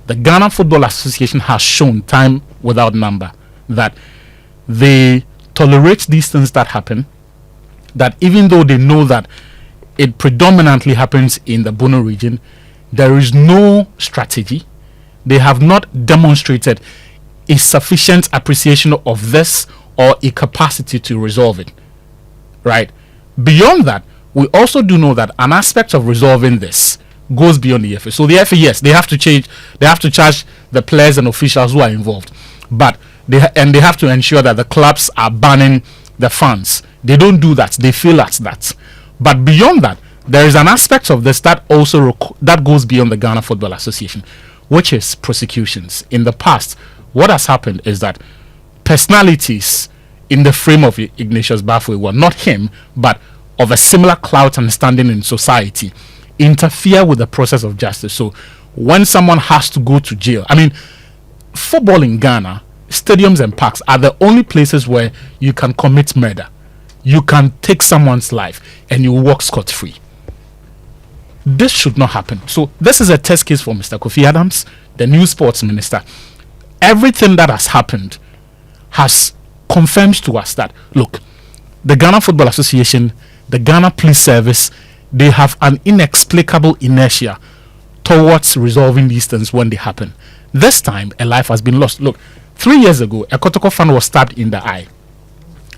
The Ghana Football Association has shown time without number that they tolerate these things that happen, that even though they know that it predominantly happens in the Bono region, there is no strategy. They have not demonstrated a sufficient appreciation of this or a capacity to resolve it. Right? Beyond that, we also do know that an aspect of resolving this goes beyond the FA. So the FA, yes, they have to charge the players and officials who are involved, but they have to ensure that the clubs are banning the fans. They don't do that. They fail at that. But beyond that, there is an aspect of this that also that goes beyond the Ghana Football Association, which is prosecutions. In the past, what has happened is that personalities in the frame of Ignatius Bafoiwa, not him, but of a similar clout and standing in society, interfere with the process of justice. So when someone has to go to jail, I mean, football in Ghana, stadiums and parks are the only places where you can commit murder. You can take someone's life and you walk scot-free. This should not happen. So this is a test case for Mr. Kofi Adams, the new sports minister. Everything that has happened has confirmed to us that, look, the Ghana Football Association, the Ghana Police Service, they have an inexplicable inertia towards resolving these things when they happen. This time, a life has been lost. Look, 3 years ago, a Kotoko fan was stabbed in the eye.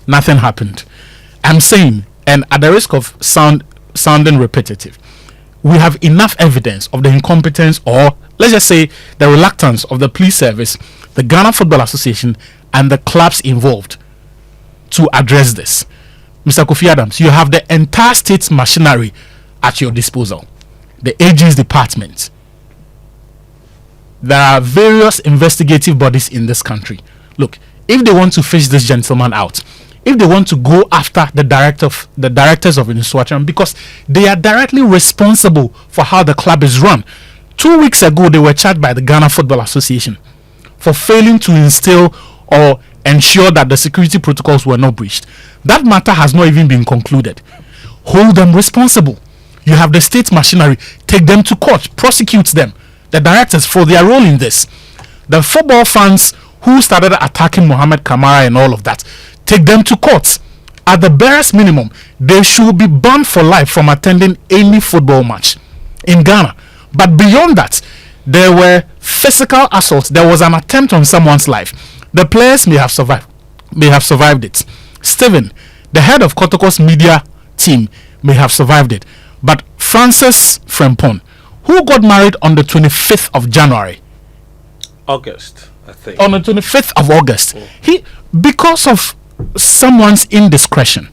Nothing happened. I'm saying, and at the risk of sounding repetitive, we have enough evidence of the incompetence, or let's just say the reluctance of the police service, the Ghana Football Association, and the clubs involved to address this. Mr. Kofi Adams, you have the entire state machinery at your disposal. The AG's department. There are various investigative bodies in this country. Look, if they want to fish this gentleman out, if they want to go after the directors of Nsoatreman, because they are directly responsible for how the club is run. 2 weeks ago, they were charged by the Ghana Football Association for failing to instill or ensure that the security protocols were not breached. That matter has not even been concluded. Hold them responsible. You have the state machinery. Take them to court. Prosecute them, the directors, for their role in this. The football fans who started attacking Mohamed Kamara and all of that, take them to court. At the barest minimum, they should be banned for life from attending any football match in Ghana. But beyond that, there were physical assaults. There was an attempt on someone's life. The players may have survived it. Stephen, the head of Kotoko's media team, may have survived it. But Francis Frempong, who got married on the 25th of January, August, I think. On the 25th of August, he, because of someone's indiscretion,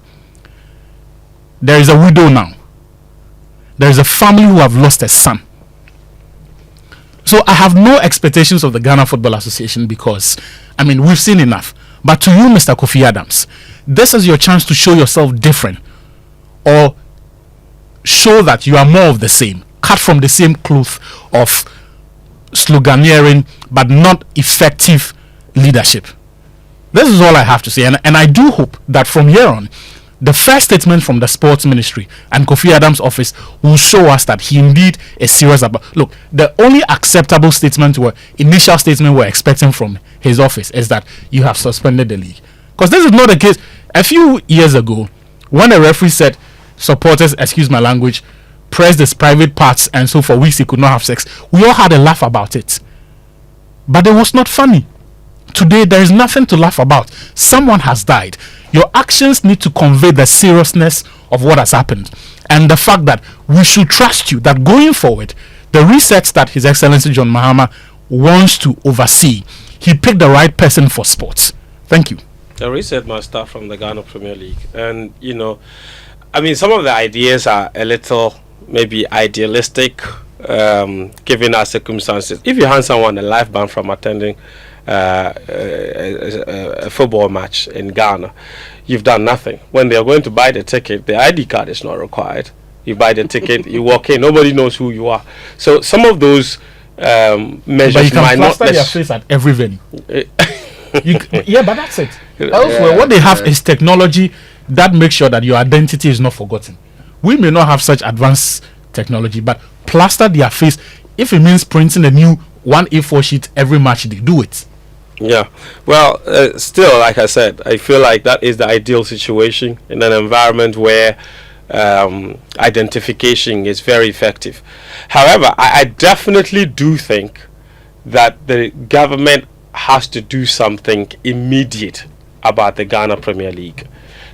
there is a widow now. There is a family who have lost a son. So I have no expectations of the Ghana Football Association because, I mean, we've seen enough. But to you, Mr. Kofi Adams, this is your chance to show yourself different, or show that you are more of the same, cut from the same cloth of sloganeering but not effective leadership. This is all I have to say, and I do hope that from here on, the first statement from the sports ministry and Kofi Adams' office will show us that he indeed is serious about. Look, the only acceptable initial statement we're expecting from his office is that you have suspended the league, because this is not the case. A few years ago, when a referee said supporters, excuse my language, pressed his private parts and so for weeks he could not have sex, we all had a laugh about it, but it was not funny. Today there is nothing to laugh about. Someone has died. Your actions need to convey the seriousness of what has happened and the fact that we should trust you, that going forward, the research that His Excellency John Mahama wants to oversee, he picked the right person for sports. Thank you. The research must start from the Ghana Premier League. And, you know, I mean, some of the ideas are a little maybe idealistic, given our circumstances. If you hand someone a life ban from attending a football match in Ghana, you've done nothing. When they are going to buy the ticket, the ID card is not required. You buy the ticket, you walk in, nobody knows who you are. So some of those measures but you can might not plaster their face at every venue. Yeah, but that's it. Elsewhere, what they have is technology that makes sure that your identity is not forgotten. We may not have such advanced technology, but plaster their face. If it means printing a new 1 A4 sheet every match, they do it. Yeah, well, still, like I said, I feel like that is the ideal situation in an environment where identification is very effective. However, I definitely do think that the government has to do something immediate about the Ghana Premier League.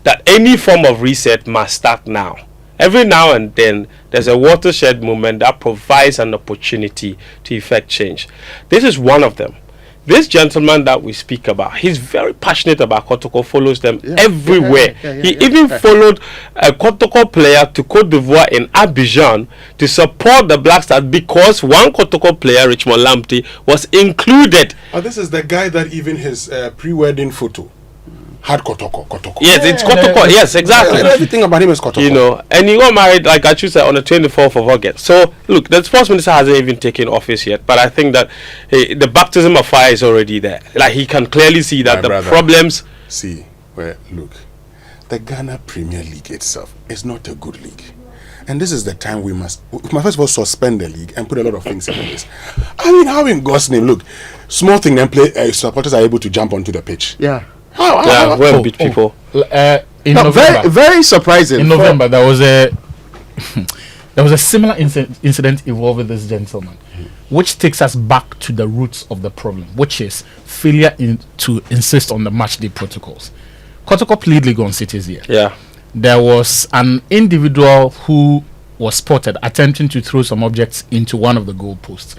That any form of reset must start now. Every now and then, there's a watershed movement that provides an opportunity to effect change. This is one of them. This gentleman that we speak about, he's very passionate about Kotoko, follows them everywhere. He even followed a Kotoko player to Cote d'Ivoire in Abidjan to support the Black Stars because one Kotoko player, Richmond Lamptey, was included. Oh, this is the guy that even his pre-wedding photo had Kotoko. Yes, it's Kotoko. Yes, exactly. Everything about him is Kotoko. You know, and he got married, like I said, on the 24th of August. So, look, the sports minister hasn't even taken office yet, but I think that the baptism of fire is already there. Like, he can clearly see that problems... See, look, the Ghana Premier League itself is not a good league. And this is the time we must first of all suspend the league and put a lot of things in place. I mean, how in God's name, look, small thing then supporters are able to jump onto the pitch. Yeah. How beat people. In November, very surprising. In November, there was a similar incident involving this gentleman, which takes us back to the roots of the problem, which is failure to insist on the match day protocols. Kotoko played league on cities here. Yeah. There was an individual who was spotted attempting to throw some objects into one of the goalposts.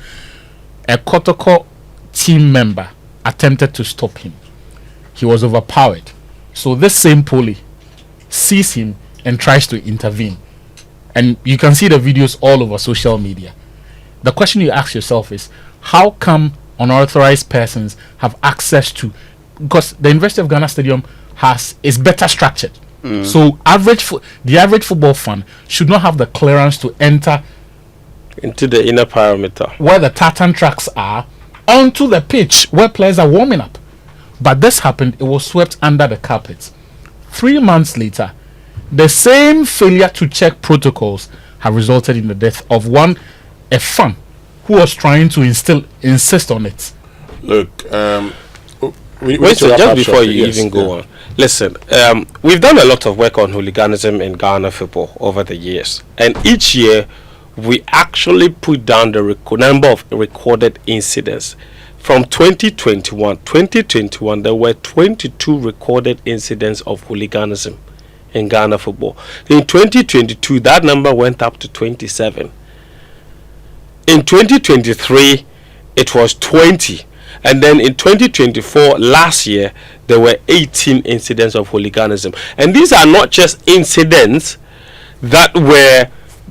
A Kotoko team member attempted to stop him. He was overpowered. So this same Poli sees him and tries to intervene. And you can see the videos all over social media. The question you ask yourself is, how come unauthorized persons have access to... Because the University of Ghana Stadium is better structured. So the average football fan should not have the clearance to enter into the inner perimeter where the tartan tracks are onto the pitch where players are warming up. But this happened, it was swept under the carpet. 3 months later, the same failure to check protocols have resulted in the death of a fan who was trying to insist on it. Look, just before you even go on, listen, we've done a lot of work on hooliganism in Ghana football over the years, and each year we actually put down the number of recorded incidents. From 2021, there were 22 recorded incidents of hooliganism in Ghana football. In 2022, that number went up to 27. In 2023, it was 20. And then in 2024, last year, there were 18 incidents of hooliganism. And these are not just incidents that were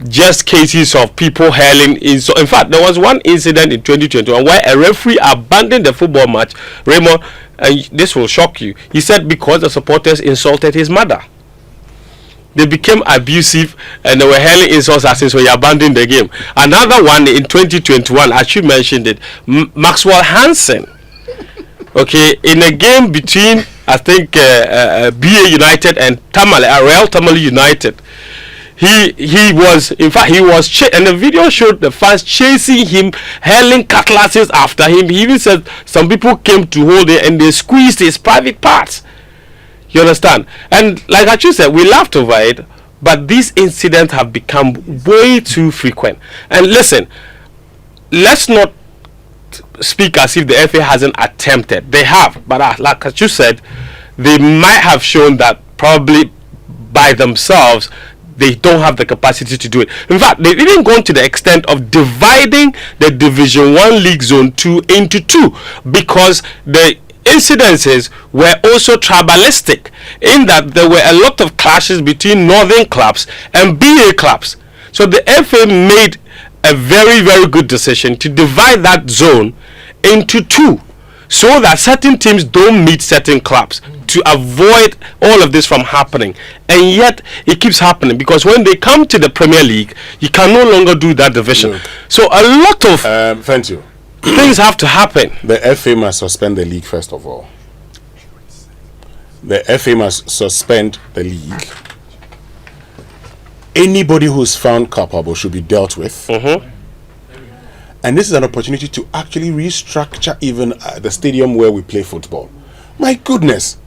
just cases of people hurling. In fact, there was one incident in 2021 where a referee abandoned the football match. Raymond, and this will shock you, he said because the supporters insulted his mother. They became abusive and they were hurling insults at him, so he abandoned the game. Another one in 2021, as you mentioned it, Maxwell Hansen, okay, in a game between, I think, BA United and Real Tamale United, he was, in fact, and the video showed the fans chasing him, hurling cutlasses after him. He even said some people came to hold it and they squeezed his private parts. You understand? And like I said, we laughed over it, but these incidents have become way too frequent. And listen, let's not speak as if the FA hasn't attempted. They have, but like you said, they might have shown that probably by themselves they don't have the capacity to do it. In fact, they've even gone to the extent of dividing the Division 1 League Zone 2 into two, because the incidences were also tribalistic, in that there were a lot of clashes between northern clubs and BA clubs. So the FA made a very, very good decision to divide that zone into two, so that certain teams don't meet certain clubs, to avoid all of this from happening. And yet it keeps happening, because when they come to the Premier League, you can no longer do that division. Look, so a lot of thank you. Things have to happen. The FA must suspend the league first of all. The FA must suspend the league. Anybody who's found culpable should be dealt with. And this is an opportunity to actually restructure even the stadium where we play football. My goodness.